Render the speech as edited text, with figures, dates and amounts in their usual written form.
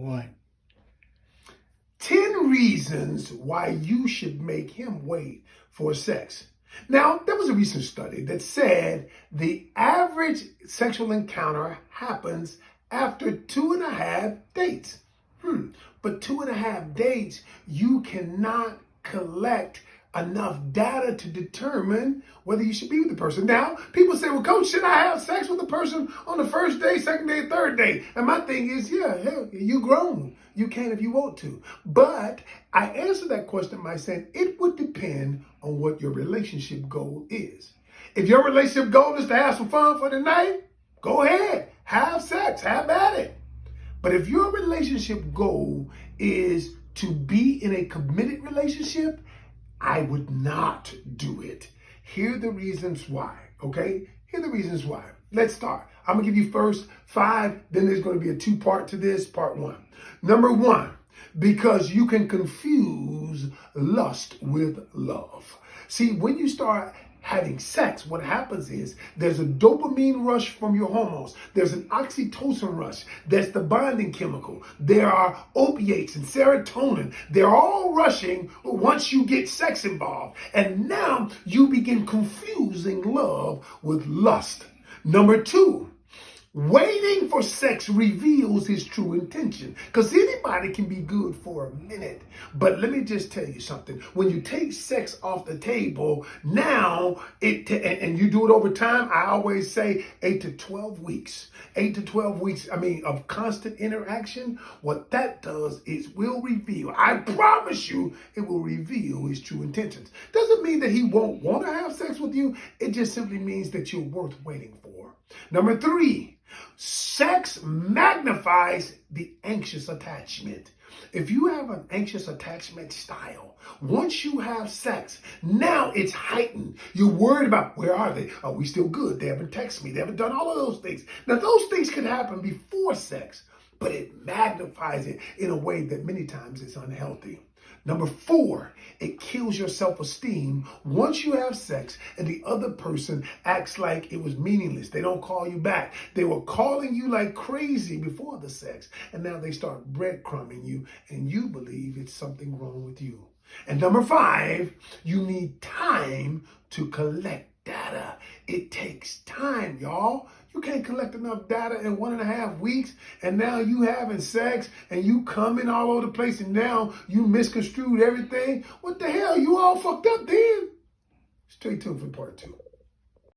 one. 10 reasons why you should make him wait for sex. Now, there was a recent study that said the average sexual encounter happens after 2.5 dates. But 2.5 dates, you cannot collect enough data to determine whether you should be with the person. Now, people say, well, coach, should I have sex with the person on the first day, second day, third day? And my thing is, yeah, hell, you grown. You can if you want to. But I answer that question by saying it would depend on what your relationship goal is. If your relationship goal is to have some fun for the night, go ahead, have sex, have at it. But if your relationship goal is to be in a committed relationship, I would not do it. Here are the reasons why, okay? Here are the reasons why. Let's start. I'm going to give you first 5, then there's going to be a 2-part to this, part 1. Number 1, because you can confuse lust with love. See, when you start having sex, what happens is there's a dopamine rush from your hormones. There's an oxytocin rush. That's the bonding chemical. There are opiates and serotonin. They're all rushing once you get sex involved. And now you begin confusing love with lust. Number 2, waiting for sex reveals his true intention. Because anybody can be good for a minute. But let me just tell you something. When you take sex off the table, now, and you do it over time, I always say 8 to 12 weeks. 8 to 12 weeks, of constant interaction. What that does is will reveal, I promise you, it will reveal his true intentions. Doesn't mean that he won't want to have sex with you. It just simply means that you're worth waiting for. Number 3, sex magnifies the anxious attachment. If you have an anxious attachment style, once you have sex, now it's heightened. You're worried about, where are they? Are we still good? They haven't texted me. They haven't done all of those things. Now, those things can happen before sex, but it magnifies it in a way that many times is unhealthy. Number 4, it kills your self-esteem once you have sex and the other person acts like it was meaningless. They don't call you back. They were calling you like crazy before the sex, and now they start breadcrumbing you, and you believe it's something wrong with you. And number 5, you need time to collect data. It takes time, y'all. You can't collect enough data in 1.5 weeks, and now you having sex and you coming all over the place, and now you misconstrued everything. What the hell? You all fucked up then. Stay tuned for part 2.